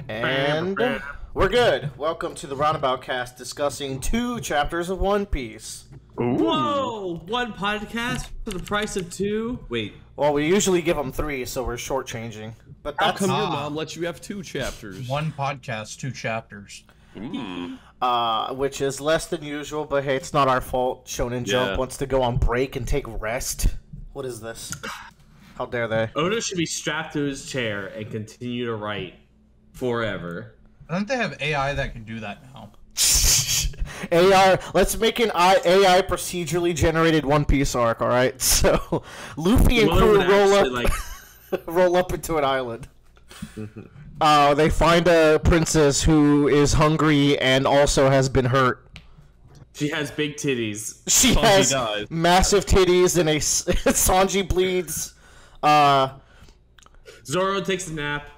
And we're good. Welcome to the Roundabout Cast discussing 2 chapters of One Piece. Ooh. Whoa! 1 podcast for the price of 2? Wait. Well, we usually give them 3, so we're shortchanging. But How that's come your mom lets you have 2 chapters? 1 podcast, 2 chapters. which is less than usual, but hey, it's not our fault. Shonen Jump wants to go on break and take rest. What is this? How dare they? Oda should be strapped to his chair and continue to write forever. Don't they have AI that can do that now? AI, let's make an AI procedurally generated One Piece arc, alright? So, Luffy and crew roll up into an island. They find a princess who is hungry and also has been hurt. She has big titties. She has massive titties and Sanji bleeds. Zoro takes a nap.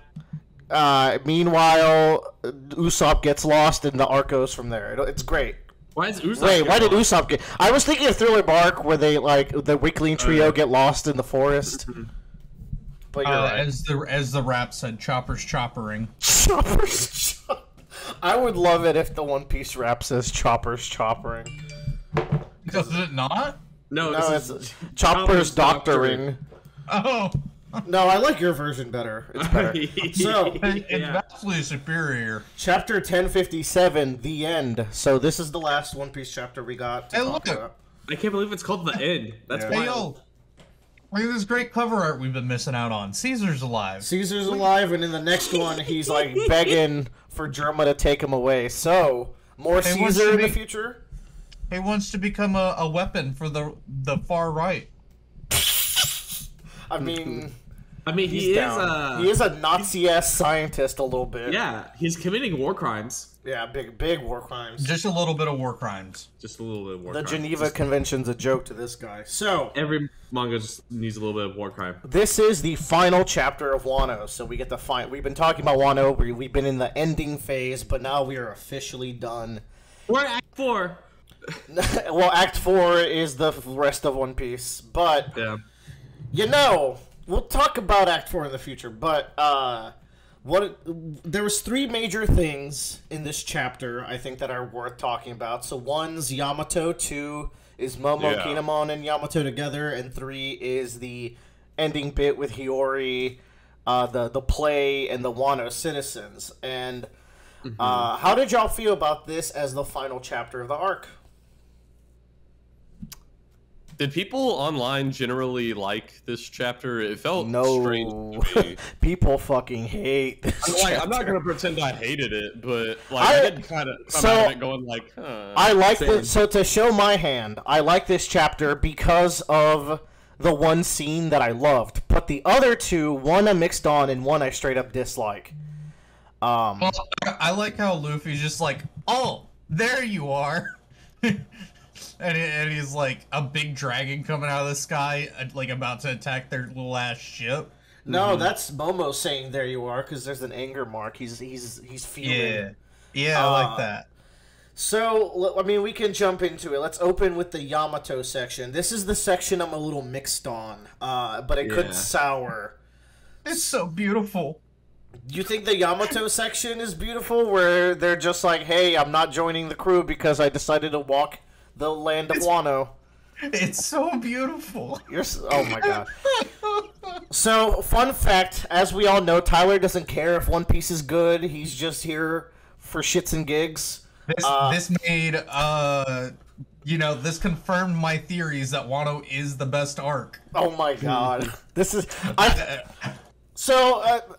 Meanwhile, Usopp gets lost and the arc goes from there. It's great. Why is Usopp? Wait, why did Usopp get? I was thinking of Thriller Bark where they the Weakling trio get lost in the forest. But you're right. As the rap said, choppers choppering. Choppers chop. I would love it if the One Piece rap says choppers choppering. Does it not? No, it's choppers doctoring. Oh. No, I like your version better. It's better. So, it's vastly superior. Chapter 1057, The End. So this is the last One Piece chapter we got to talk about. I can't believe it's called The End. That's Hey, yo. Look at this great cover art we've been missing out on. Caesar's alive. Caesar's alive, and in the next one, he's like begging for Germa to take him away. So, more Caesar in the future? He wants to become a weapon for the far right. I mean, he is a Nazi-ass scientist a little bit. Yeah, he's committing war crimes. Yeah, big war crimes. Just a little bit of war crimes. Just a little bit of war crimes. The crimes. Geneva Convention's a joke to this guy. So every manga just needs a little bit of war crime. This is the final chapter of Wano. So we get the We've been talking about Wano. We've been in the ending phase, but now we are officially done. We're at Act 4. Well, Act 4 is the rest of One Piece, but we'll talk about Act 4 in the future. But there was 3 major things in this chapter I think that are worth talking about. So 1's Yamato, 2 is Momo, Kinemon, and Yamato together, and 3 is the ending bit with Hiyori, the play, and the Wano citizens. And how did y'all feel about this as the final chapter of the arc? Did people online generally like this chapter? It felt strange to me. People fucking hate this chapter. I'm not gonna pretend I hated it, but I did kind of come out of it going like, I like this. So to show my hand, I like this chapter because of the one scene that I loved, but the other 2, one I mixed on and one I straight up dislike. Well, I like how Luffy's just like, oh, there you are. And he's like a big dragon coming out of the sky, like about to attack their little ass ship. No, that's Momo saying "there you are" because there's an anger mark. He's feeling. Yeah, I like that. So I mean, we can jump into it. Let's open with the Yamato section. This is the section I'm a little mixed on, but it could sour. It's so beautiful. You think the Yamato section is beautiful, where they're just like, "Hey, I'm not joining the crew because I decided to walk the land of Wano." It's so beautiful. Oh my god. So, fun fact, as we all know, Tyler doesn't care if One Piece is good. He's just here for shits and gigs. This made, this confirmed my theories that Wano is the best arc. Oh my god. This is...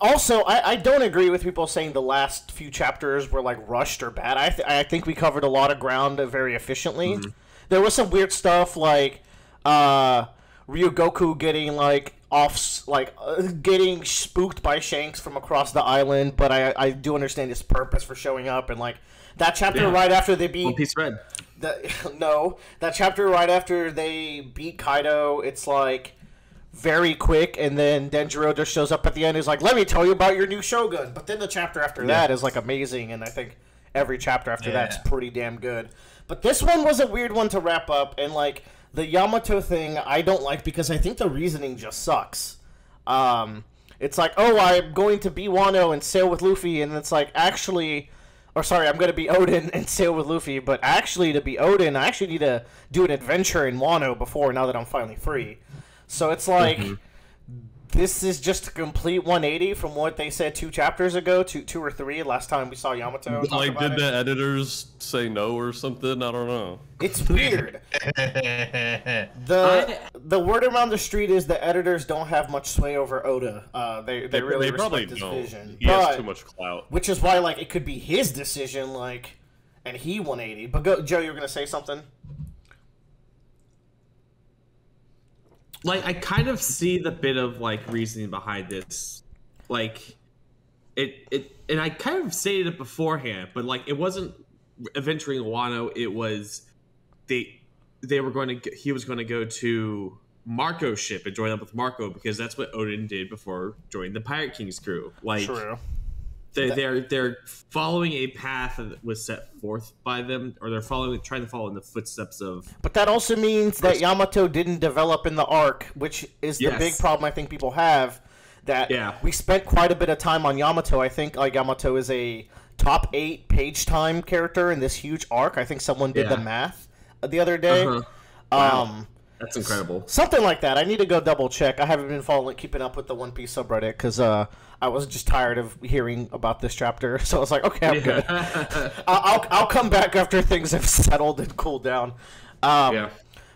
Also, I don't agree with people saying the last few chapters were, like, rushed or bad. I think we covered a lot of ground very efficiently. There was some weird stuff, like, Ryugoku getting, like, getting spooked by Shanks from across the island, but I do understand his purpose for showing up, and, like, that chapter right after they beat... One Piece Red. That chapter right after they beat Kaido, it's, like... very quick, and then Denjiro just shows up at the end and is like, let me tell you about your new Shogun. But then the chapter after that is like amazing, and I think every chapter after that's pretty damn good. But this one was a weird one to wrap up, and like the Yamato thing I don't like because I think the reasoning just sucks. It's like, oh, I'm going to be Wano and sail with Luffy, and it's like, actually, or sorry, I'm going to be Odin and sail with Luffy, but actually, to be Odin, I actually need to do an adventure in Wano before, now that I'm finally free. So it's like, this is just a complete 180 from what they said 2 chapters ago, two or three, last time we saw Yamato. Like, did the editors say no or something? I don't know. It's weird. The word around the street is the editors don't have much sway over Oda. They really respect his vision. He has too much clout. Which is why, like, it could be his decision, like, and he 180. But go, Joe, you were gonna say something? Like, I kind of see the bit of, like, reasoning behind this. Like, and I kind of stated it beforehand, but, like, it wasn't adventuring Wano, it was he was going to go to Marco's ship and join up with Marco, because that's what Odin did before joining the Pirate King's crew. Like, true. They're following a path that was set forth by them, or they're trying to follow in the footsteps of. But that also means that Yamato didn't develop in the arc, which is the big problem I think people have. That we spent quite a bit of time on Yamato. I think like Yamato is a top 8 page time character in this huge arc. I think someone did the math the other day. Wow. That's incredible. Something like that. I need to go double check. I haven't been keeping up with the One Piece subreddit because I was just tired of hearing about this chapter. So I was like, okay, I'm good. I'll come back after things have settled and cooled down.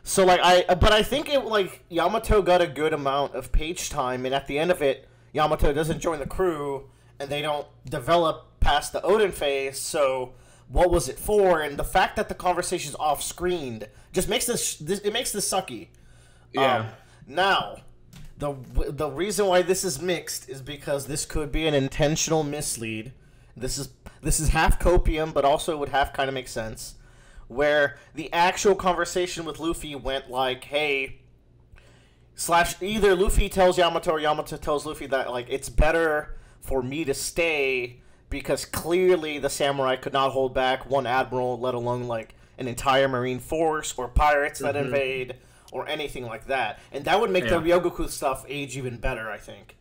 So like but I think it like Yamato got a good amount of page time, and at the end of it, Yamato doesn't join the crew, and they don't develop past the Odin phase. So what was it for? And the fact that the conversation's off-screened just makes this sucky. Yeah. Now, the reason why this is mixed is because this could be an intentional mislead. This is half copium, but also would half kind of make sense. Where the actual conversation with Luffy went like, hey, either Luffy tells Yamato or Yamato tells Luffy that like it's better for me to stay because clearly the samurai could not hold back one admiral, let alone like an entire marine force or pirates that invade or anything like that. And that would make the Ryogoku stuff age even better, I think.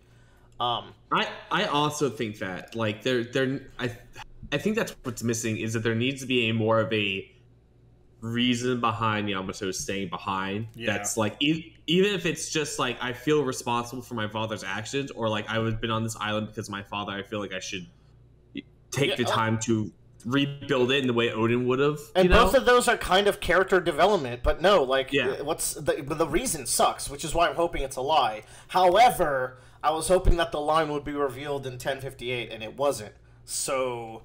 I also think that like I think that's what's missing is that there needs to be more of a reason behind Yamato staying behind. That's like even if it's just like I feel responsible for my father's actions, or like I was been on this island because of my father, I feel like I should take the time to rebuild it in the way Odin would have. And both of those are kind of character development, but no, like what's the reason sucks, which is why I'm hoping it's a lie. However, I was hoping that the line would be revealed in 1058, and it wasn't. So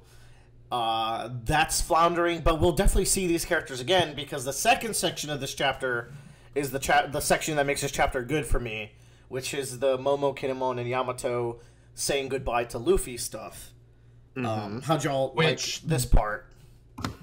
that's floundering, but we'll definitely see these characters again, because the second section of this chapter is the section that makes this chapter good for me, which is the Momo, Kinemon, and Yamato saying goodbye to Luffy stuff. How'd y'all like this part?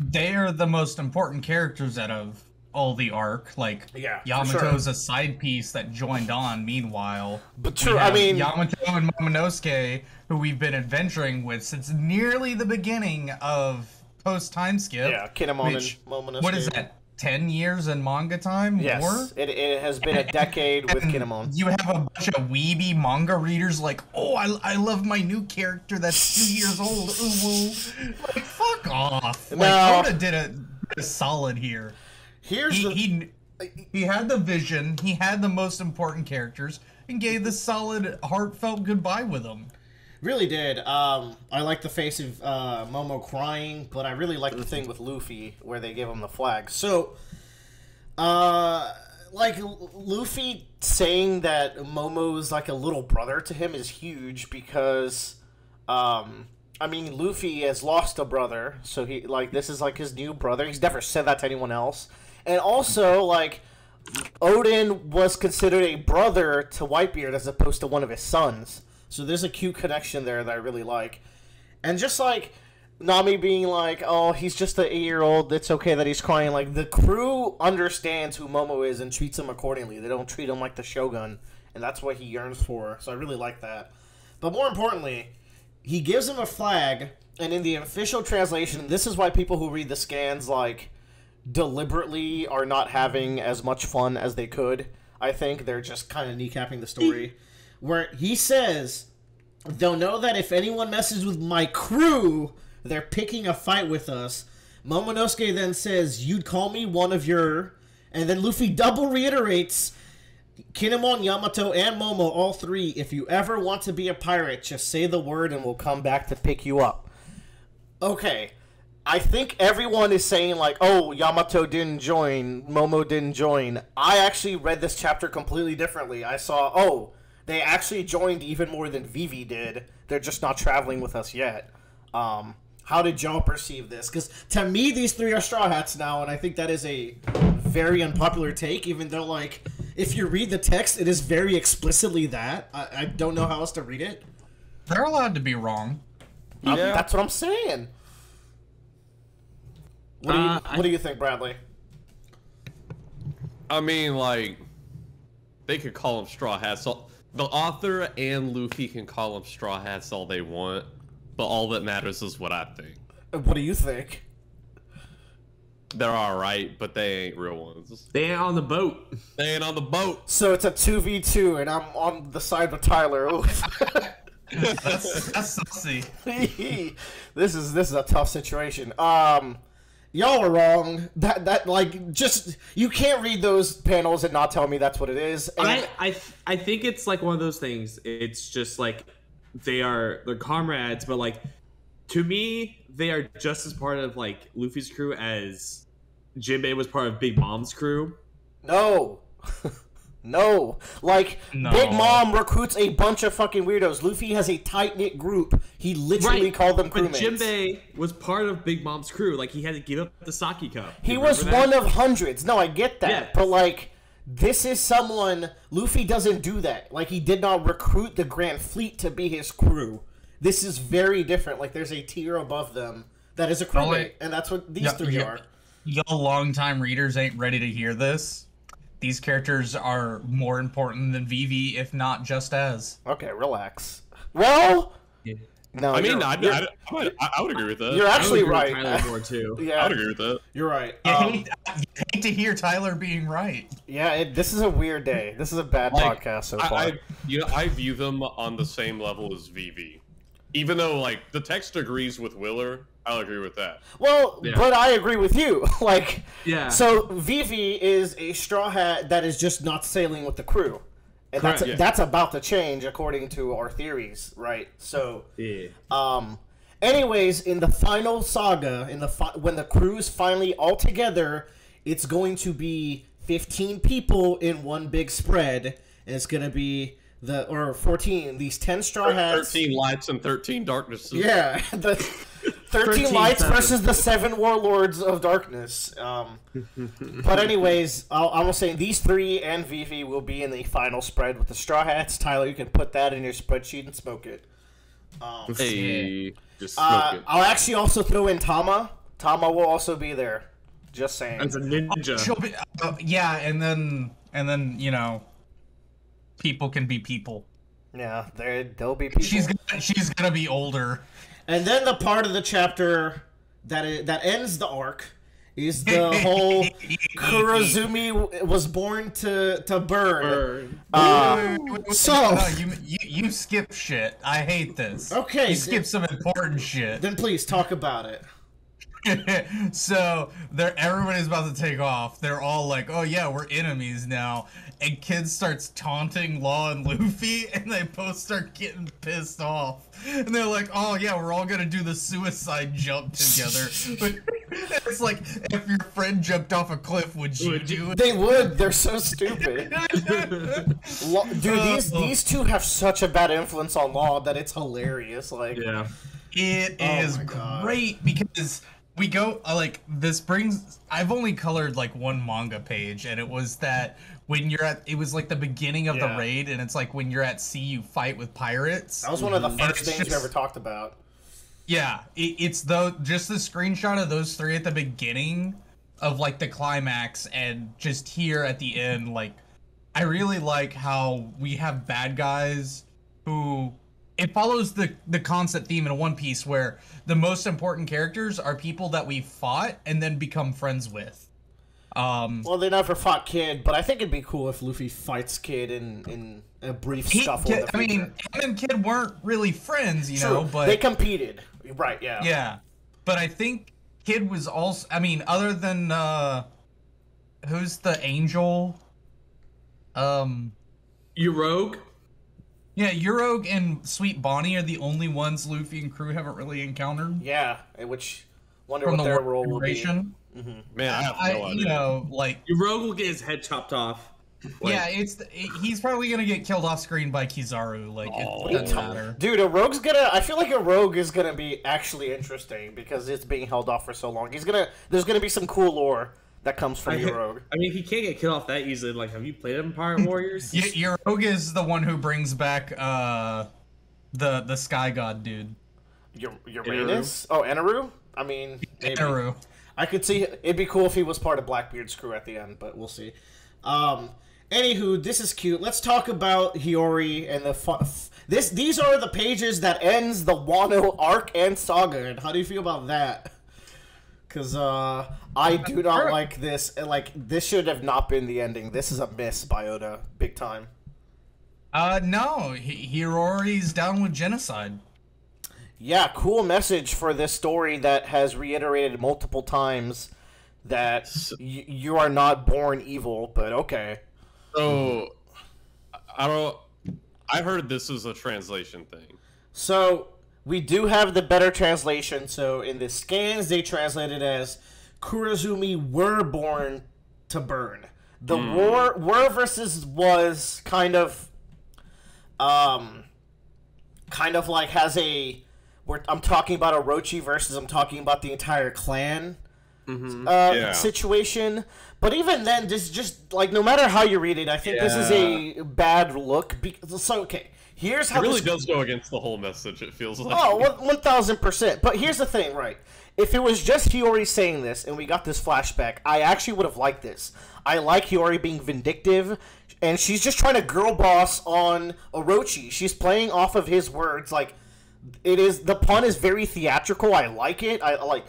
They are the most important characters out of all the arc. Like, Yamato's a side piece that joined on meanwhile. But true, I mean... Yamato and Momonosuke, who we've been adventuring with since nearly the beginning of post-time skip. Yeah, Kinemon and Momonosuke. What is that? 10 years in manga time? Yes, more? It has been a decade with Kinemon. You have a bunch of weeby manga readers like, oh, I love my new character that's 2 years old. Ooh, woo. Like, fuck off. No. Like, Oda did a solid here. He had the vision, he had the most important characters, and gave the solid, heartfelt goodbye with them. Really did. I like the face of Momo crying, but I really like the thing with Luffy where they give him the flag. So, like, Luffy saying that Momo's like a little brother to him is huge because, I mean, Luffy has lost a brother, so he, like, this is like his new brother. He's never said that to anyone else. And also, like, Odin was considered a brother to Whitebeard as opposed to one of his sons. So there's a cute connection there that I really like. And just like Nami being like, oh, he's just an 8-year-old, it's okay that he's crying. Like, the crew understands who Momo is and treats him accordingly. They don't treat him like the Shogun, and that's what he yearns for. So I really like that. But more importantly, he gives him a flag, and in the official translation, this is why people who read the scans, like, deliberately are not having as much fun as they could. I think they're just kind of kneecapping the story. where he says, "They'll know that if anyone messes with my crew, they're picking a fight with us." Momonosuke then says, "You'd call me one of your..." And then Luffy double reiterates, "Kinemon, Yamato, and Momo, all three, if you ever want to be a pirate, just say the word and we'll come back to pick you up." Okay, I think everyone is saying, like, oh, Yamato didn't join, Momo didn't join. I actually read this chapter completely differently. I saw, oh, they actually joined even more than Vivi did. They're just not traveling with us yet. How did y'all perceive this? Because to me, these three are Straw Hats now, and I think that is a very unpopular take, even though, like, if you read the text, it is very explicitly that. I don't know how else to read it. They're allowed to be wrong. Yeah. That's what I'm saying. What do you think, Bradley? I mean, like, they could call them Straw Hats. The author and Luffy can call them Straw Hats all they want, but all that matters is what I think. What do you think? They're alright, but they ain't real ones. They ain't on the boat. They ain't on the boat. So it's a 2v2, and I'm on the side with Tyler. That's sussy. This is a tough situation. Y'all are wrong. That like, just, you can't read those panels and not tell me that's what it is. And I think it's like one of those things. It's just like they're comrades, but like to me, they are just as part of like Luffy's crew as Jinbei was part of Big Mom's crew. No. No. Like, No. Big Mom recruits a bunch of fucking weirdos. Luffy has a tight-knit group. He literally called them crewmates. But Jinbei was part of Big Mom's crew. Like, he had to give up the Sake Cup. He was one of hundreds. No, I get that. Yeah. But, like, this is someone... Luffy doesn't do that. Like, he did not recruit the Grand Fleet to be his crew. This is very different. Like, there's a tier above them that is a crewmate. And that's what these three are. Y'all longtime readers ain't ready to hear this. These characters are more important than Vivi, if not just as. Okay, relax. Well... Yeah. No, I mean, I would agree with that. You're actually right. Tyler more too. Yeah, I would agree with that. You're right. You hate to hear Tyler being right. Yeah, this is a weird day. This is a bad podcast so far. I view them on the same level as Vivi. Even though, like, the text agrees with Willer, I'll agree with that. Well, yeah. But I agree with you. Like, yeah. So Vivi is a straw hat that is just not sailing with the crew. And that's about to change according to our theories, right? So, anyways, in the final saga, when the crew is finally all together, it's going to be 15 people in one big spread, and it's going to be 14, these 10 straw hats. 13 lights and 13 darknesses. Yeah, the 13 lights versus the 7 warlords of darkness. But anyways, I was saying these three and Vivi will be in the final spread with the straw hats. Tyler, you can put that in your spreadsheet and smoke it. Just smoke it. I'll actually also throw in Tama. Tama will also be there. Just saying. As a ninja. She'll be, yeah, and then you know, people can be people. Yeah, they'll be people. She's gonna be older. And then the part of the chapter that ends the arc is the whole Kurozumi was born to burn. You skip shit. I hate this. Okay, you skip some important shit. Then please talk about it. So everybody's about to take off. They're all like, "Oh yeah, we're enemies now." And Kid starts taunting Law and Luffy, and they both start getting pissed off. And they're like, "Oh yeah, we're all gonna do the suicide jump together." But it's like, if your friend jumped off a cliff, would you do it? They would. They're so stupid. Dude, these two have such a bad influence on Law that it's hilarious. Like, yeah, it is great because. We go, I've only colored, like, one manga page, and it was that when it was, like, the beginning of the raid, and it's, like, when you're at sea, you fight with pirates. That was one of the first things we ever talked about. Yeah, it's just the screenshot of those three at the beginning of, like, the climax, and just here at the end, like, I really like how we have bad guys who... It follows the concept theme in One Piece where the most important characters are people that we fought and then become friends with. Well, they never fought Kid, but I think it'd be cool if Luffy fights Kid in a brief scuffle in the future. I mean, him and Kid weren't really friends, you know, but they competed. Right, yeah. Yeah. But I think Kid was also, I mean, other than who's the angel? Uroge? Yeah, Uroge and Sweet Bonnie are the only ones Luffy and crew haven't really encountered. Yeah, which wonder From what the their role will be. generation. Man, I have no idea. You know, like Uroge will get his head chopped off. Like, yeah, he's probably gonna get killed off screen by Kizaru. Like it doesn't matter. Dude, I feel like a Rogue is gonna be actually interesting because it's being held off for so long. There's gonna be some cool lore that comes from Uroge. I mean, he can't get killed off that easily. Like, have you played Empire Warriors? Uroge is the one who brings back the Sky God dude. Uranus? Oh, Eneru? I mean, maybe. Eneru. I could see it'd be cool if he was part of Blackbeard's crew at the end, but we'll see. Anywho, this is cute. Let's talk about Hiyori and the These are the pages that ends the Wano arc and saga. And how do you feel about that? Because I do not like this. Like, this should have not been the ending. This is a miss by Oda, big time. No, Hiyori's down with genocide. Yeah, cool message for this story that has reiterated multiple times that you are not born evil, but okay. So, I heard this is a translation thing. So, we do have the better translation. So, in the scans, they translated as Kurozumi were born to burn. The were versus was kind of like has a... I'm talking about Orochi versus I'm talking about the entire clan situation. But even then, this just like no matter how you read it, I think this is a bad look. So okay, here's how it really does go against the whole message. It feels like 1000%. But here's the thing, right? If it was just Hiyori saying this and we got this flashback, I actually would have liked this. I like Hiyori being vindictive, and she's just trying to girl boss on Orochi. She's playing off of his words like. The pun is very theatrical. I like it. I like.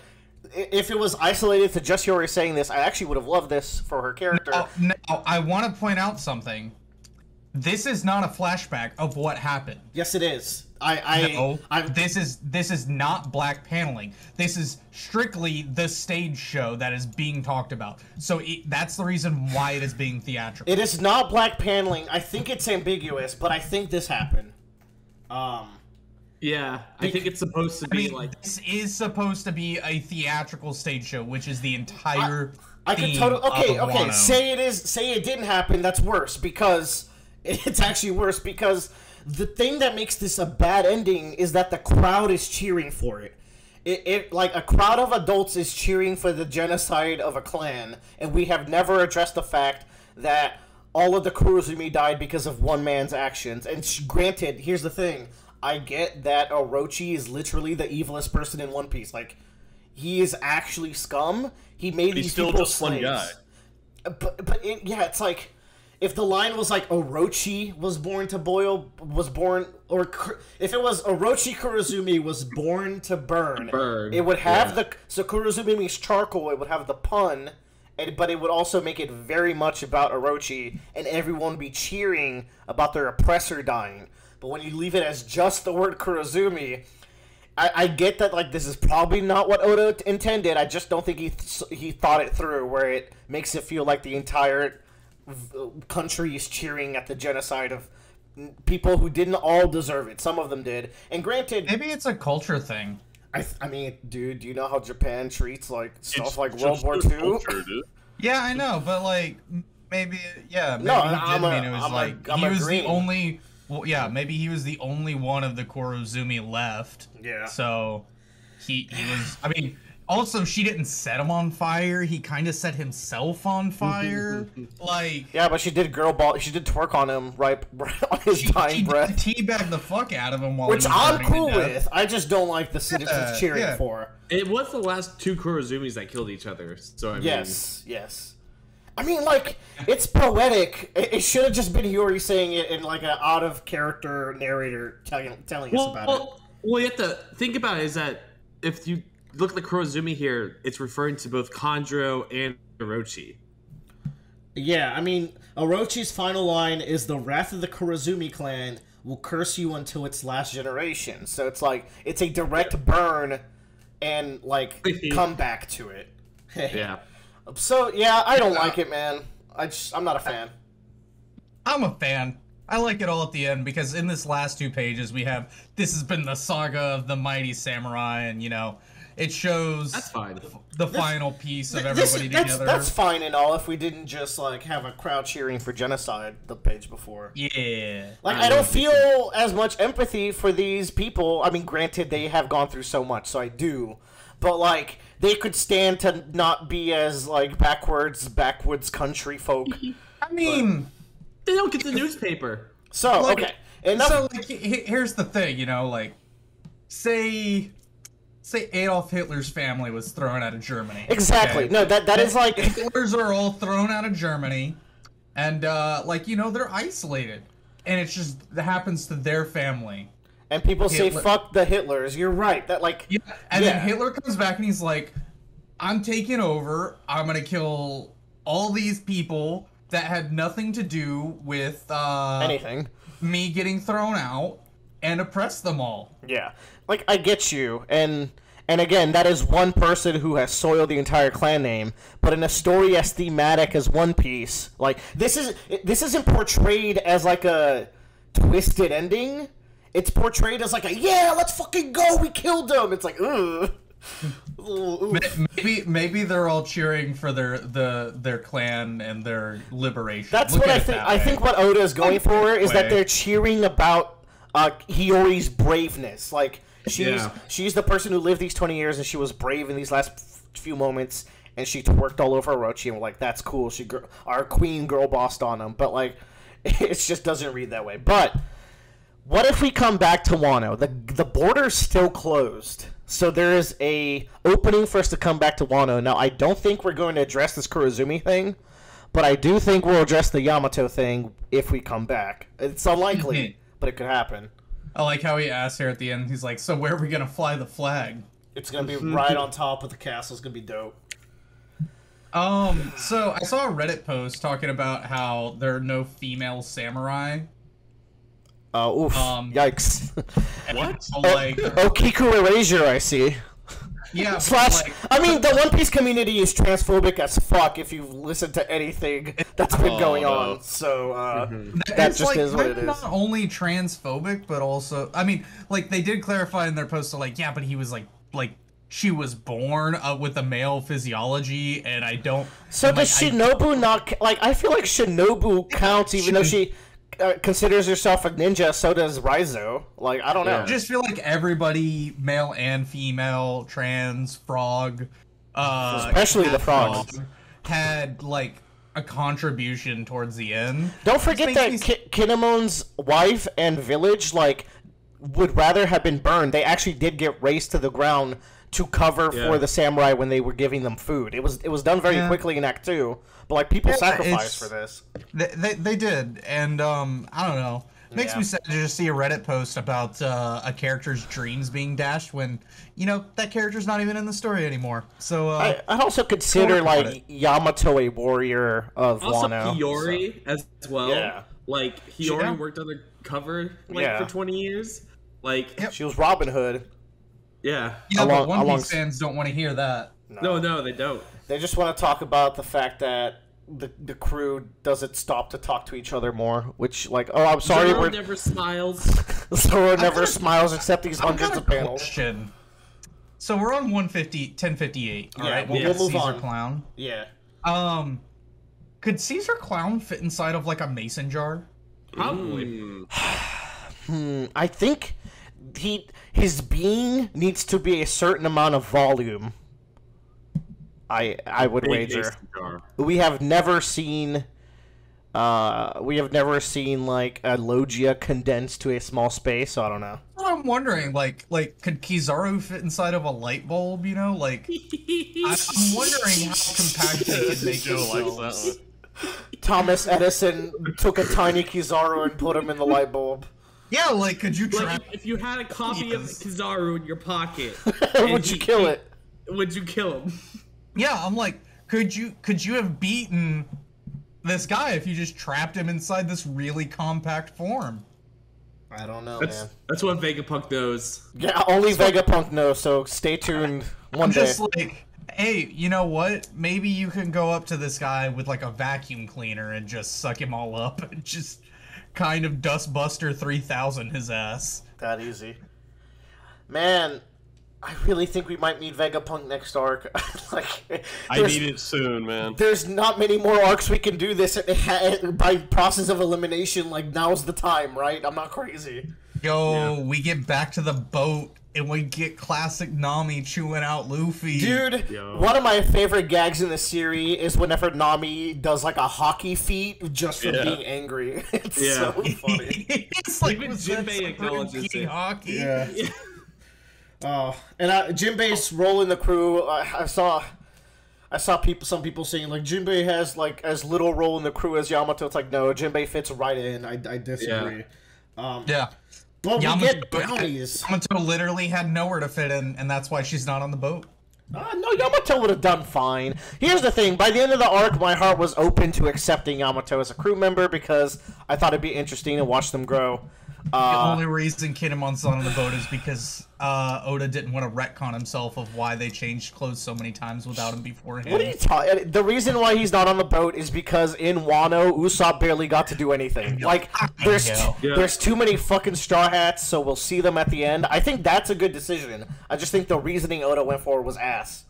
If it was isolated to just Hiyori saying this, I actually would have loved this for her character. Now, I want to point out something. This is not a flashback of what happened. Yes, it is. This is not black paneling. This is strictly the stage show that is being talked about. So that's the reason why it is being theatrical. It is not black paneling. I think it's ambiguous, but I think this happened. Yeah, I think it's supposed to be like... This is supposed to be a theatrical stage show, which is the entire I could totally... Okay, say it didn't happen, that's worse, because... It's actually worse, because the thing that makes this a bad ending is that the crowd is cheering for it. It like, a crowd of adults is cheering for the genocide of a clan, and we have never addressed the fact that all of the Kurozumi died because of one man's actions. And granted, here's the thing... I get that Orochi is literally the evilest person in One Piece. Like, he is actually scum. He made these people slaves. He's still just one guy. But it's like, if the line was like Orochi was born to or if it was Orochi Kurozumi was born to burn, it would have so Kurozumi means charcoal. It would have the pun, but it would also make it very much about Orochi, and everyone would be cheering about their oppressor dying. But when you leave it as just the word Kurozumi, I get that like this is probably not what Oda intended. I just don't think he thought it through, where it makes it feel like the entire country is cheering at the genocide of people who didn't all deserve it. Some of them did, and granted, maybe it's a culture thing. I mean, dude, do you know how Japan treats like stuff like World War II? Yeah, I know, but like maybe he was the only. Well, yeah, maybe he was the only one of the Kurozumi left. Yeah. So, he was... I mean, also, she didn't set him on fire. He kind of set himself on fire. Like... Yeah, but she did twerk on him right on his dying breath. She teabagged the fuck out of him while Which I'm cool with. I just don't like the citizens cheering for. It was the last two Kurozumis that killed each other, so I mean... Yes. I mean, like, it's poetic. It should have just been Hiyori saying it in, like, an out-of-character narrator telling us about it. Well, you have to think about it is that if you look at the Kurozumi here, it's referring to both Kanjuro and Orochi. Yeah, I mean, Orochi's final line is the wrath of the Kurozumi clan will curse you until its last generation. So it's like, it's a direct burn and, like, come back to it. Yeah. So, yeah, I don't like it, man. I'm not a fan. I'm a fan. I like it all at the end because in this last 2 pages we have, this has been the saga of the mighty samurai, and, you know, it shows That's fine. the final piece of everybody together. That's fine and all if we didn't just, like, have a crowd cheering for genocide the page before. Yeah. Like, I don't feel as much empathy for these people. I mean, granted, they have gone through so much, so I do. But, like, they could stand to not be as, like, backwoods country folk. I mean... They don't get the newspaper. So, like, okay. Enough. So, like, here's the thing, you know, like, say Adolf Hitler's family was thrown out of Germany. Exactly. Okay? No, that is like... Hitlers are all thrown out of Germany, and, like, you know, they're isolated. And it just happens to their family. And people say, fuck the Hitlers. You're right. That, like... Yeah. And then Hitler comes back and he's like, I'm taking over. I'm gonna kill all these people that had nothing to do with anything, me getting thrown out, and oppress them all. Yeah, like, I get you, and again, that is one person who has soiled the entire clan name. But in a story as thematic as One Piece, like, this isn't portrayed as like a twisted ending. It's portrayed as like a, yeah, let's fucking go, we killed them. It's like, ugh. Maybe they're all cheering for their clan and their liberation. That's what I think. I think what Oda is going for is that they're cheering about Hiyori's braveness. Like, she's the person who lived these 20 years and she was brave in these last few moments, and she twerked all over Orochi, and we're like, that's cool. Our queen girl bossed on him, but like, it just doesn't read that way. But what if we come back to Wano? The border's still closed. So there is a opening for us to come back to Wano. Now, I don't think we're going to address this Kurozumi thing, but I do think we'll address the Yamato thing if we come back. It's unlikely, but it could happen. I like how he asks here at the end, he's like, so where are we going to fly the flag? It's going to be right on top of the castle. It's going to be dope. So I saw a Reddit post talking about how there are no female samurai. Yikes. What? Like, Kiku Erasure, I see. Yeah. I mean, the One Piece community is transphobic as fuck if you've listened to anything that's been going on. So, that just is what it is. Not only transphobic, but also, I mean, like, they did clarify in their post, so, like, yeah, but he was, like, she was born with a male physiology, and I don't... So does Shinobu not... Like, I feel like Shinobu counts even though she... considers herself a ninja, so does Raizo. Like, I don't know. I just feel like everybody, male and female, trans, frog, especially the frog, had, like, a contribution towards the end. Don't forget that Kinemon's wife and village, like, would rather have been burned. They actually did get razed to the ground to cover for the samurai when they were giving them food. It was done very quickly in Act 2. But, like, people sacrificed for this. They did, and, I don't know. It makes me sad to just see a Reddit post about a character's dreams being dashed when, you know, that character's not even in the story anymore. So, I'd also consider, like, Yamato a warrior of also Wano. Hiyori as well. Yeah. Like, Hiyori worked on the cover, like, for 20 years. Like... She was Robin Hood. Yeah. Yeah, but One Piece fans don't want to hear that. No, they don't. They just want to talk about the fact that the crew doesn't stop to talk to each other more, which, like, oh, I'm sorry, Zoro never smiles. Zoro never smiles except these hundreds of panels. Question. So we're on 1058, all right? We'll move Caesar on. Clown. Yeah. Could Caesar Clown fit inside of, like, a mason jar? Probably. I think his being needs to be a certain amount of volume. I would wager. We have never seen like a Logia condensed to a small space, so I don't know. Well, I'm wondering, like could Kizaru fit inside of a light bulb, you know? Like, I'm wondering how compact they could make it. Thomas Edison took a tiny Kizaru and put him in the light bulb. Yeah, like, could you try... Like, if you had a copy of Kizaru in your pocket... would you kill it? Would you kill him? Yeah, I'm like, could you have beaten this guy if you just trapped him inside this really compact form? I don't know, That's, man. that's what Vegapunk knows. Yeah, only Vegapunk knows, so stay tuned one day. Just like, hey, you know what? Maybe you can go up to this guy with like a vacuum cleaner and just suck him all up and just kind of Dustbuster 3000 his ass. That easy. Man, I really think we might meet Vegapunk next arc. I need it soon, man. There's not many more arcs we can do this by process of elimination. Like, now's the time, right? I'm not crazy. Yo, we get back to the boat and we get classic Nami chewing out Luffy. Dude, one of my favorite gags in the series is whenever Nami does like a hockey feat just for being angry. It's so funny. It's like Even Jinbei acknowledges it. hockey. Yeah. And Jinbei's role in the crew, I saw some people saying like Jinbei has like as little role in the crew as Yamato. It's like, no, Jinbei fits right in. I disagree. Yeah. But we get bounties. Yamato literally had nowhere to fit in, and that's why she's not on the boat. No, Yamato would have done fine. Here's the thing. By the end of the arc, my heart was open to accepting Yamato as a crew member because I thought it'd be interesting to watch them grow. The only reason Kinemon's not on the boat is because Oda didn't want to retcon himself of why they changed clothes so many times without him beforehand. What are you talking? The reason why he's not on the boat is because in Wano, Usopp barely got to do anything. Like, there's too many fucking Straw Hats, so we'll see them at the end. I think that's a good decision. I just think the reasoning Oda went for was ass.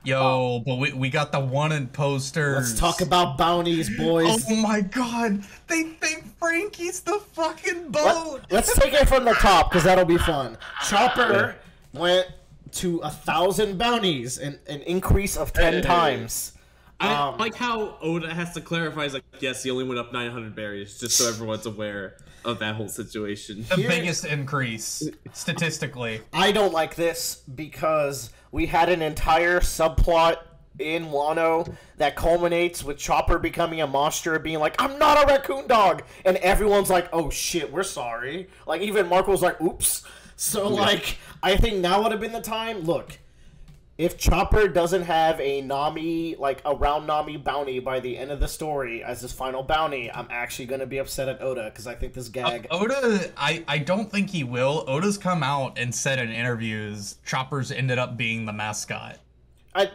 Yo, but we got the one in posters. Let's talk about bounties, boys. Oh my god, they think Frankie's the fucking boat. Let's take it from the top, because that'll be fun. Chopper went to 1,000 bounties, an increase of 10 times. I like how Oda has to clarify. He's like, yes, he only went up 900 berries, just so everyone's aware of that whole situation. The biggest increase, statistically. I don't like this, because we had an entire subplot in Wano that culminates with Chopper becoming a monster, being like, I'm not a raccoon dog! And everyone's like, oh shit, we're sorry. Like, even Marco was like, oops. So, like, I think now would have been the time. Look, if Chopper doesn't have a Nami, like, a round Nami bounty by the end of the story as his final bounty, I'm actually going to be upset at Oda, because I think this gag... Oda, I don't think he will. Oda's come out and said in interviews, Chopper's ended up being the mascot. I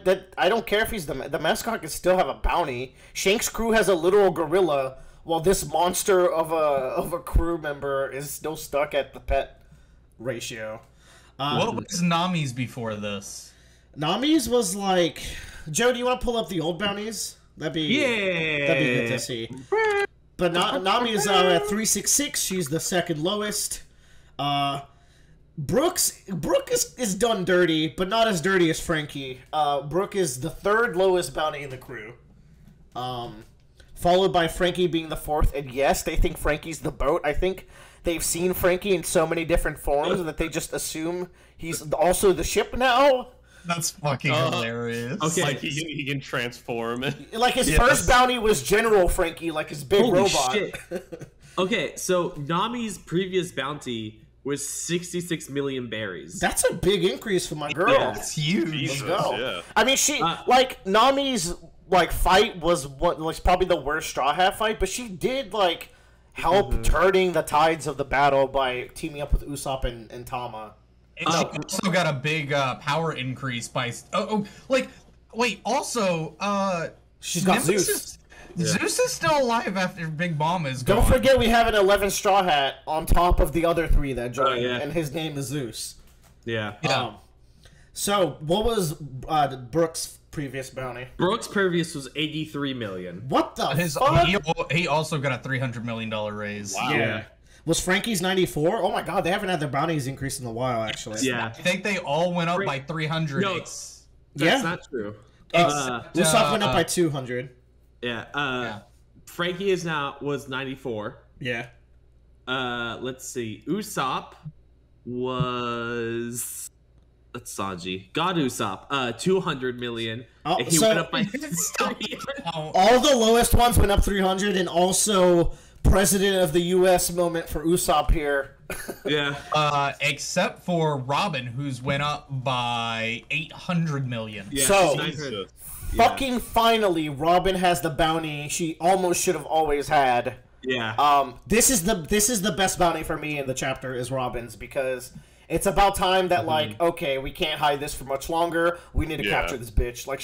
don't care if he's the mascot can still have a bounty. Shanks' crew has a literal gorilla, while this monster of a crew member is still stuck at the pet ratio. What was Nami's before this? Nami's was like... Joe, do you want to pull up the old bounties? That'd be good to see. But Nami is at 366. She's the second lowest. Brook is done dirty, but not as dirty as Frankie. Brook is the third lowest bounty in the crew. Followed by Frankie being the fourth. And yes, they think Frankie's the boat. I think they've seen Frankie in so many different forms that they just assume he's also the ship now. That's fucking hilarious. Okay, like he can transform. Like his first bounty was General Frankie, like his big robot. Shit. Okay, so Nami's previous bounty was 66 million berries. That's a big increase for my girl. Yeah, that's huge. Jesus, Let's go. yeah. I mean, she like Nami's like fight was probably the worst Straw Hat fight, but she did like help turning the tides of the battle by teaming up with Usopp and Tama. And she also got a big power increase by... wait, also, she's got Zeus. Zeus is still alive after Big Mom is gone. Don't forget we have an 11 Straw Hat on top of the other 3 that joined, and his name is Zeus. Yeah. So, what was Brook's previous bounty? Brook's previous was 83 million. What the fuck? He also got a $300 million raise. Wow. Yeah. Was Frankie's 94? Oh my god, they haven't had their bounties increased in a while, actually. Yeah. I think they all went up by 300. No, that's not true. Usopp went up by 200. Yeah. Frankie was 94. Yeah. Let's see. Usopp was... That's Sanji. God Usopp. 200 million. And he went up by... All the lowest ones went up 300, and also... President of the U.S. moment for Usopp here. Yeah. Except for Robin, who's went up by 800 million. Yeah, so, fucking finally, Robin has the bounty she almost should have always had. Yeah. This is the best bounty for me in the chapter is Robin's, because it's about time that like, okay, we can't hide this for much longer. We need to capture this bitch. Like,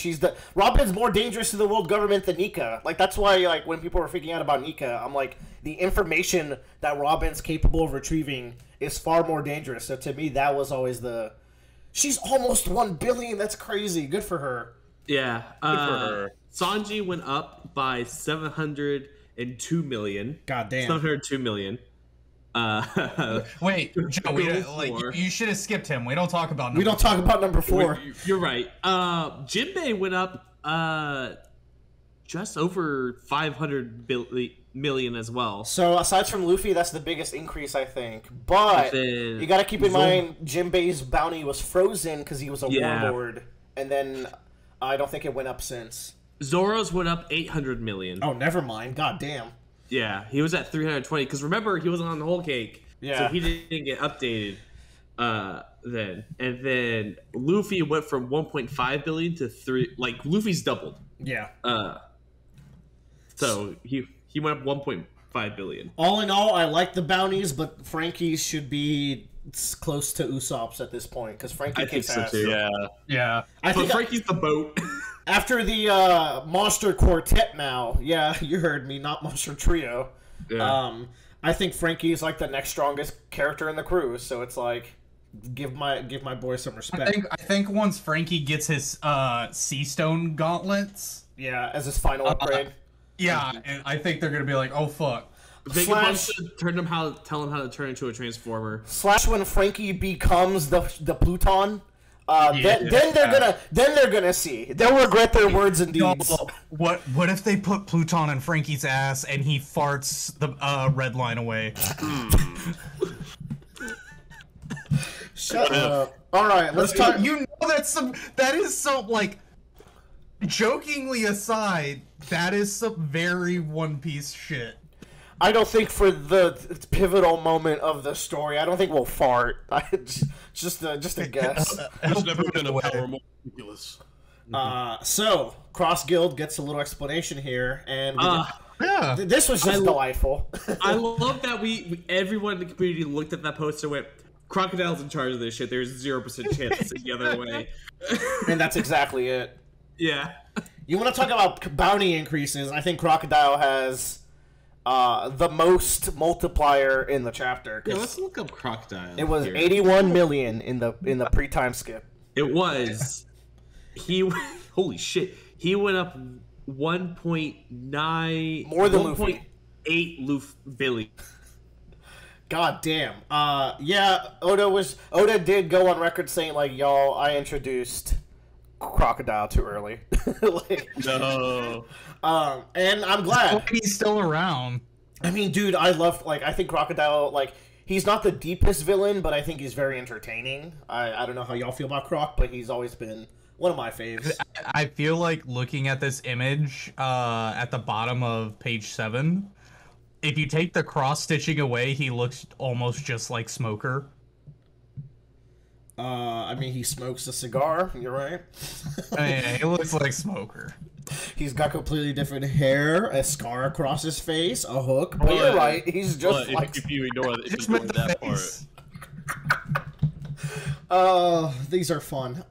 Robin's more dangerous to the world government than Nika. Like, that's why, like, when people were freaking out about Nika, I'm like, the information that Robin's capable of retrieving is far more dangerous. So to me, that was always she's almost 1 billion. That's crazy. Good for her. Yeah. Good for her. Sanji went up by 702 million. God damn. 702 million. Wait, Joe, you should have skipped him. We don't talk about number We don't talk about number 4. You're right. Jinbei went up just over 500 million as well. So aside from Luffy, that's the biggest increase, I think. But you got to keep in mind, Jinbei's bounty was frozen because he was a warlord, and then I don't think it went up since. Zoro's went up 800 million. Oh, never mind. God damn. Yeah, he was at 320 because remember he wasn't on the whole cake, so he didn't get updated then. And then Luffy went from 1.5 billion to 3. Like Luffy's doubled. Yeah. So he went up 1.5 billion. All in all, I like the bounties, but Frankie's should be close to Usopp's at this point because Frankie kicks ass. Too. Yeah. I think Frankie's the boat. After the Monster Quartet now, you heard me, not Monster Trio. Yeah. I think Frankie is like the next strongest character in the crew, so it's like give my boy some respect. I think once Frankie gets his Sea Stone gauntlets, as his final upgrade. And I think they're gonna be like, oh fuck. Vegapunk should tell him how to turn into a transformer. / when Frankie becomes the Pluton. Then they're gonna see. They'll regret their words and deeds. What if they put Pluton in Frankie's ass and he farts the red line away? Shut up. All right, let's talk. You know that is some like, jokingly aside, that is some very One Piece shit. I don't think for the pivotal moment of the story, I don't think we'll fart. Just a guess. There's never been a power more ridiculous. So Cross Guild gets a little explanation here, and this was just delightful. I love that everyone in the community looked at that poster and went, "Crocodile's in charge of this shit. There's 0% chance it's the other way." And that's exactly it. Yeah. You want to talk about bounty increases? I think Crocodile has the most multiplier in the chapter. Yeah, let's look up Crocodile. It was 81 million in the pre-time skip. It was. Holy shit. He went up 1.9 more than Luffy. 1.8 billion. God damn. Oda did go on record saying like, y'all, I introduced Crocodile too early. No. And I'm glad he's still around. I mean, dude, I think Crocodile, like, he's not the deepest villain, but I think he's very entertaining. I don't know how y'all feel about Croc, but he's always been one of my faves. I feel like looking at this image at the bottom of page 7, if you take the cross-stitching away, he looks almost just like Smoker. I mean, he smokes a cigar. You're right. Yeah, he looks like Smoker. He's got completely different hair, a scar across his face, a hook. But you're right. He's just like if you ignore that part. These are fun.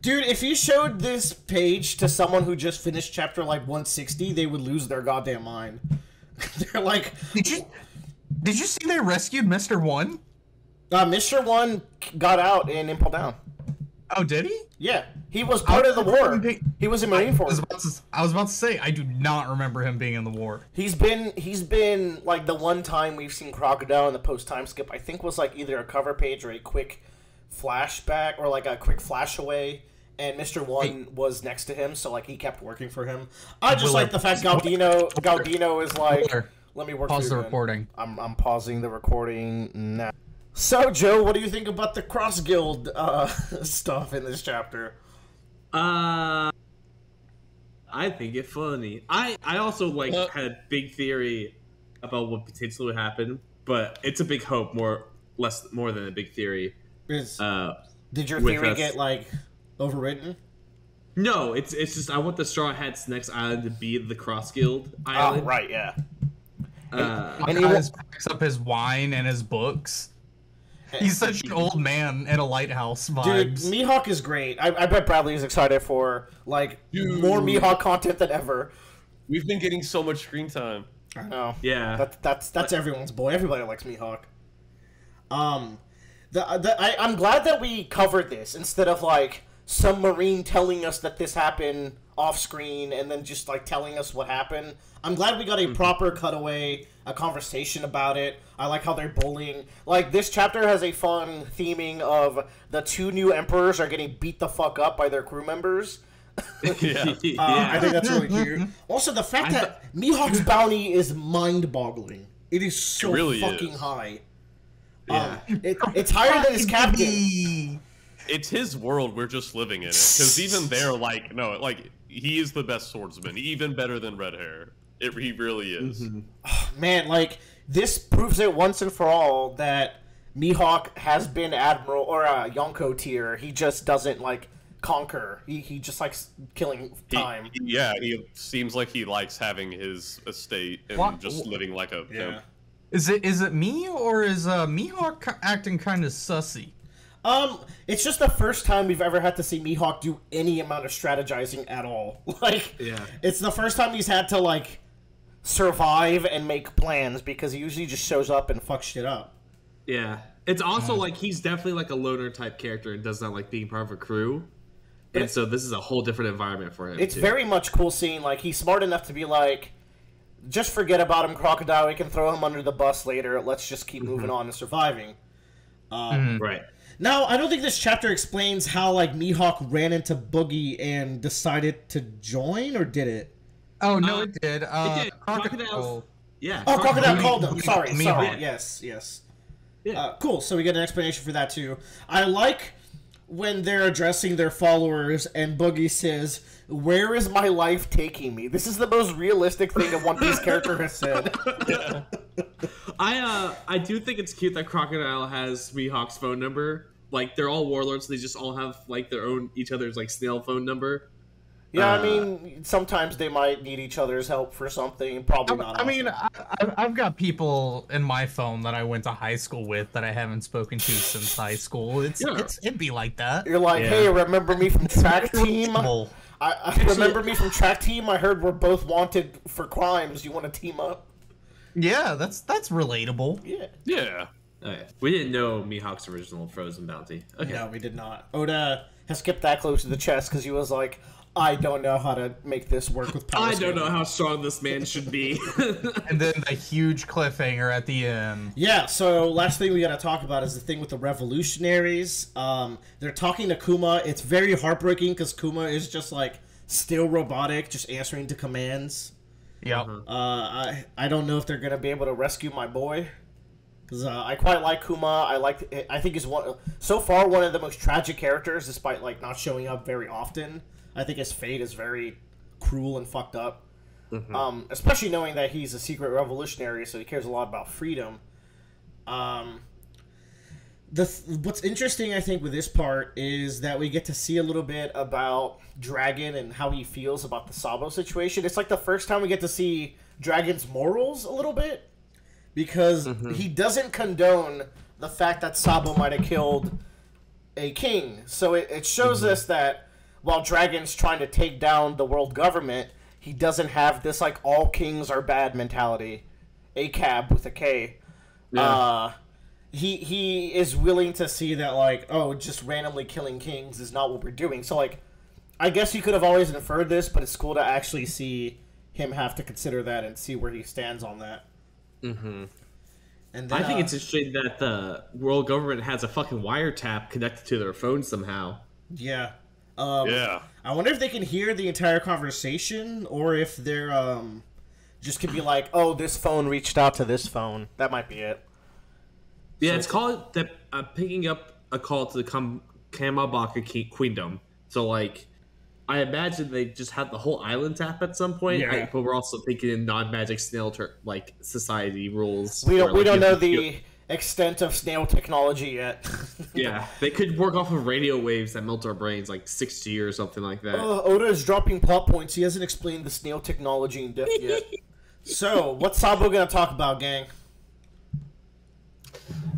Dude, if you showed this page to someone who just finished chapter like 160, they would lose their goddamn mind. They're like, did you see they rescued Mr. One? Mr. One got out in Impel Down. Oh, did he? Yeah, he was part of the war. He was in Marine Force. I was about to say, I do not remember him being in the war. He's been like the one time we've seen Crocodile in the post time skip. I think was like either a cover page or a quick flashback or like a quick flash away. And Mr. One was next to him, so like he kept working for him. I just like the fact Galdino is like, let me work. Pause the recording. I'm pausing the recording now. So, Joe, what do you think about the Cross Guild stuff in this chapter? I think it's funny. I also had a big theory about what potentially would happen, but it's a big hope more than a big theory. Did your theory get like overwritten? No, it's just I want the Straw Hat's next island to be the Cross Guild island. Oh, right, yeah. And he packs up his wine and his books. He's such an old man in a lighthouse vibes. Dude, Mihawk is great. I bet Bradley is excited for like more Mihawk content than ever. We've been getting so much screen time. I know. Yeah. That's everyone's boy. Everybody likes Mihawk. I'm glad that we covered this instead of like some Marine telling us that this happened off screen and then just like telling us what happened. I'm glad we got a proper cutaway, a conversation about it. I like how they're bullying. Like, this chapter has a fun theming of the 2 new emperors are getting beat the fuck up by their crew members. Yeah. I think that's really cute. Also, the fact that Mihawk's bounty is mind-boggling. It is so fucking high. Yeah. It's higher than his captain. It's his world. We're just living in it. Because even they're like, no, like, he is the best swordsman. Even better than Red Hair. He really is. Mm-hmm. Man, like, this proves it once and for all that Mihawk has been Admiral, or Yonko tier. He just doesn't, like, conquer. He just likes killing time. He seems like he likes having his estate and just living like a pimp. Is it me, or is Mihawk acting kind of sussy? It's just the first time we've ever had to see Mihawk do any amount of strategizing at all. Like, it's the first time he's had to, like, survive and make plans, because he usually just shows up and fucks shit up. Yeah. It's also, like, he's definitely, like, a loner type character and does not like being part of a crew. And so this is a whole different environment for him, It's very much cool seeing, like, he's smart enough to be like, just forget about him, Crocodile, we can throw him under the bus later, let's just keep moving on and surviving. Right. Now, I don't think this chapter explains how, like, Mihawk ran into Boogie and decided to join, or did it? Oh, no, it did. It did. Crocodile. Yeah. Oh, Crocodile called him. Sorry. Mihawk. Yes. Yeah. Cool, so we get an explanation for that, too. I like when they're addressing their followers, and Boogie says, "Where is my life taking me?" This is the most realistic thing a One Piece character has said. I do think it's cute that Crocodile has Mihawk's phone number. Like, they're all warlords, so they just all have, like, their own, each other's, like, snail phone number. Yeah, I mean, sometimes they might need each other's help for something. Probably not. I mean, I've got people in my phone that I went to high school with that I haven't spoken to since high school. It'd be like that. You're like, hey, remember me from track team? I remember me from track team. I heard we're both wanted for crimes. You want to team up? Yeah, that's relatable. Yeah. Okay. We didn't know Mihawk's original Frozen bounty. Okay. No, we did not. Oda has kept that close to the chest because he was like, I don't know how to make this work with power. I don't know how strong this man should be. And then the huge cliffhanger at the end. Yeah, so last thing we gotta talk about is the thing with the revolutionaries. They're talking to Kuma. It's very heartbreaking because Kuma is just like still robotic, just answering to commands. Yep. I don't know if they're gonna be able to rescue my boy. Because I quite like Kuma. I think he's so far one of the most tragic characters, despite like not showing up very often. I think his fate is very cruel and fucked up. Especially knowing that he's a secret revolutionary, so he cares a lot about freedom. What's interesting, I think, with this part is that we get to see a little bit about Dragon and how he feels about the Sabo situation. It's like the first time we get to see Dragon's morals a little bit. Because he doesn't condone the fact that Sabo might have killed a king. So it shows us that while Dragon's trying to take down the world government, he doesn't have this, like, all kings are bad mentality. ACAB with a K. Yeah. He is willing to see that, like, oh, just randomly killing kings is not what we're doing. So, like, I guess you could have always inferred this, but it's cool to actually see him have to consider that and see where he stands on that. And then, I think it's interesting that the world government has a fucking wiretap connected to their phone somehow. Yeah. Yeah. I wonder if they can hear the entire conversation, or if they're just could be like, oh, this phone reached out to this phone. That might be it. Yeah, it's called picking up a call to the Kamabaka Queendom. So, like, I imagine they just had the whole island tap at some point. Yeah. But we're also thinking in non-magic snail like society rules. We don't know the extent of snail technology yet. Yeah, they could work off of radio waves that melt our brains like 6G or something like that. Oda is dropping plot points. He hasn't explained the snail technology in depth yet. So, what's Sabo gonna talk about, gang?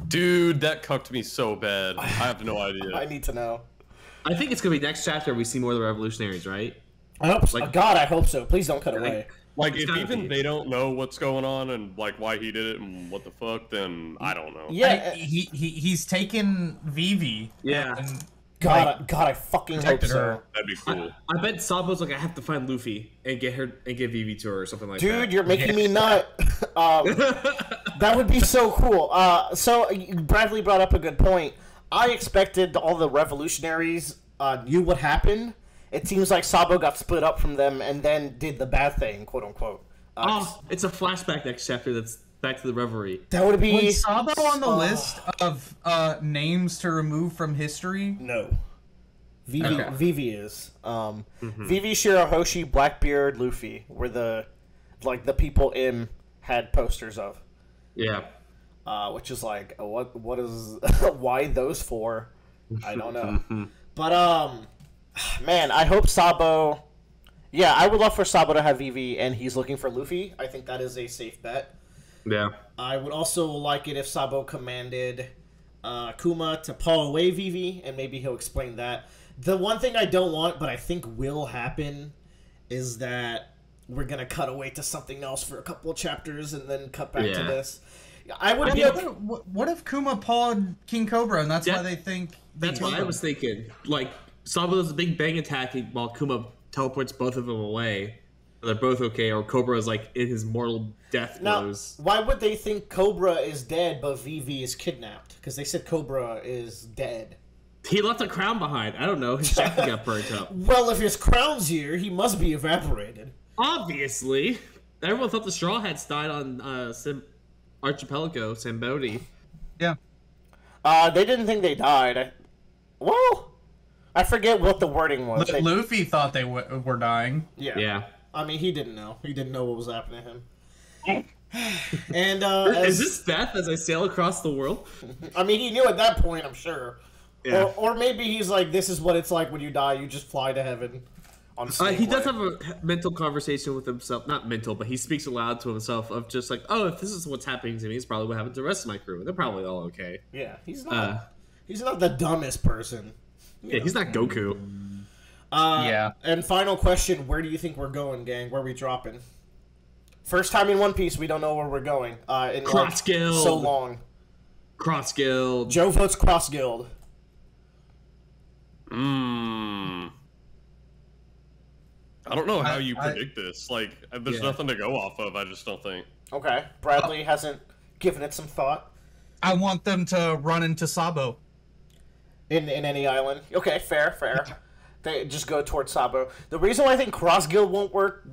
Dude, that cucked me so bad. I have no idea. I need to know. I think it's gonna be next chapter we see more of the revolutionaries, right? I hope so. God, I hope so. Please don't cut away. Like, if even they don't know what's going on and, like, why he did it and what the fuck, then I don't know. Yeah. He's taken Vivi. Yeah. And, God, I fucking hope so. her. That'd be cool. I bet Sabo's like, I have to find Luffy and get Vivi to her or something like that. Dude, you're making me nut. That would be so cool. So Bradley brought up a good point. I expected all the revolutionaries knew what happened. It seems like Sabo got split up from them and then did the bad thing, quote unquote. It's a flashback next chapter that's back to the reverie. That would be... Was Sabo on the list of names to remove from history? No. Vivi, Okay. Vivi is. Vivi, Shirahoshi, Blackbeard, Luffy were the people Im had posters of. Yeah. Which is like, what is... why those four? I don't know. But, man, I hope Sabo... Yeah, I would love for Sabo to have Vivi and he's looking for Luffy. I think that is a safe bet. Yeah. I would also like it if Sabo commanded Kuma to paw away Vivi, and maybe he'll explain that. The one thing I don't want, but I think will happen, is that we're going to cut away to something else for a couple of chapters and then cut back to this. I would be... What if Kuma pawed King Cobra, and that's why they think... That's what I was thinking. Like, Sabo does a big bang attack while Kuma teleports both of them away. They're both okay, or Cobra is like in his mortal death blows. Now, why would they think Cobra is dead but Vivi is kidnapped? Because they said Cobra is dead. He left a crown behind. I don't know. His jacket got burnt up. Well, if his crown's here, he must be evaporated. Obviously. Everyone thought the Straw Hats died on Archipelago, Sambodi. Yeah. They didn't think they died. Well, I forget what the wording was. Luffy thought they were dying. Yeah. I mean, he didn't know. He didn't know what was happening to him. And is this death as I sail across the world? I mean, he knew at that point, I'm sure. Yeah. Or maybe he's like, this is what it's like when you die. You just fly to heaven. On He does have a mental conversation with himself. Not mental, but he speaks aloud to himself of just like, oh, if this is what's happening to me, it's probably what happened to the rest of my crew. They're probably all okay. Yeah, he's not. He's not the dumbest person. Yeah, he's not Goku. Yeah. And final question: where do you think we're going, gang? Where are we dropping? First time in One Piece, we don't know where we're going. In Cross Guild. So long. Cross Guild. Joe votes Cross Guild. I don't know how you predict this. Like, there's nothing to go off of. I just don't think. Okay, Bradley hasn't given it some thought. I want them to run into Sabo. In any island. Okay, fair. They just go towards Sabo. The reason why I think Cross Guild won't work,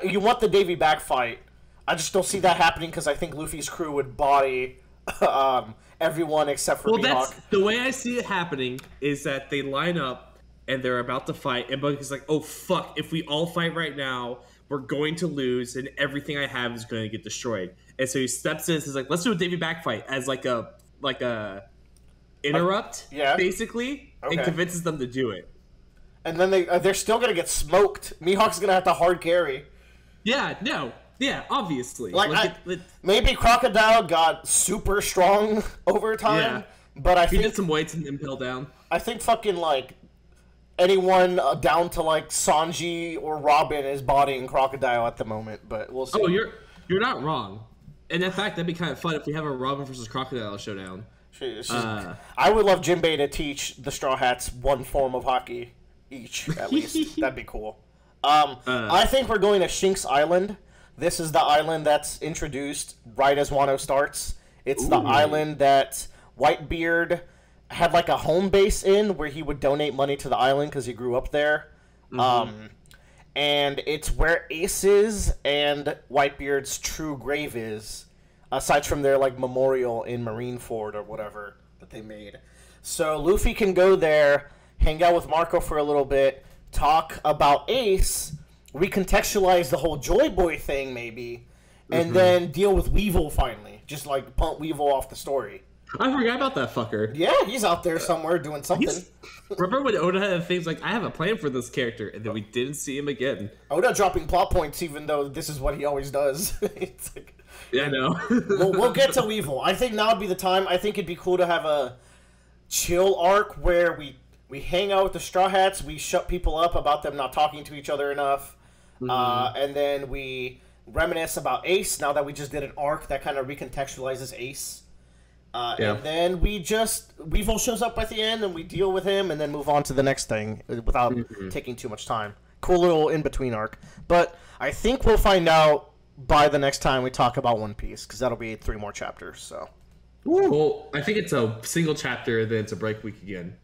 you want the Davy back fight. I just don't see that happening because I think Luffy's crew would body everyone except for Mihawk. That's the way I see it happening is that they line up and they're about to fight, and Bug is like, "Oh fuck! If we all fight right now, we're going to lose, and everything I have is going to get destroyed." And so he steps in, and he's like, "Let's do a Davy back fight as like a interrupt, basically," and convinces them to do it. And then they're still gonna get smoked. Mihawk's gonna have to hard carry. Yeah, obviously. Maybe Crocodile got super strong over time, but I think he did some weights and impel down. I think fucking like anyone down to like Sanji or Robin is bodying Crocodile at the moment, but we'll see. Oh, you're not wrong. And in fact, that'd be kind of fun if we have a Robin versus Crocodile showdown. I would love Jinbei to teach the Straw Hats one form of hockey each, at least. That'd be cool. I think we're going to Shinx Island. This is the island that's introduced right as Wano starts. It's the island that Whitebeard had like a home base in where he would donate money to the island because he grew up there. And it's where Ace's and Whitebeard's true grave is, aside from their like memorial in Marineford or whatever that they made. So Luffy can go there, hang out with Marco for a little bit, talk about Ace, recontextualize the whole Joy Boy thing maybe, and then deal with Weevil finally. just like punt Weevil off the story. I forgot about that fucker. Yeah, he's out there somewhere doing something. Remember when Oda had things like, I have a plan for this character, and then we didn't see him again. Oda dropping plot points even though this is what he always does. It's like, yeah, I know. we'll get to Weevil. I think now would be the time. I think it'd be cool to have a chill arc where we hang out with the Straw Hats, we shut people up about them not talking to each other enough, and then we reminisce about Ace now that we just did an arc that kind of recontextualizes Ace. And then Weevil shows up at the end, and we deal with him, and then move on to the next thing without taking too much time. Cool little in-between arc. But I think we'll find out by the next time we talk about One Piece, because that'll be 3 more chapters, so... Well, I think it's a single chapter, then it's a break week again.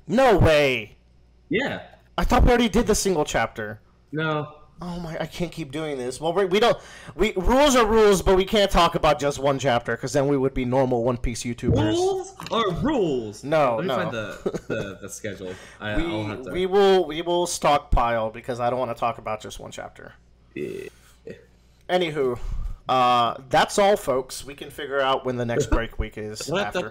No way! Yeah. I thought we already did the single chapter. No. Oh my! I can't keep doing this. Well, we rules are rules, but we can't talk about just one chapter because then we would be normal One Piece YouTubers. Rules are rules. No, Let me find the schedule. I'll have to... we will stockpile because I don't want to talk about just one chapter. Yeah. Anywho, that's all, folks. We can figure out when the next break week is after.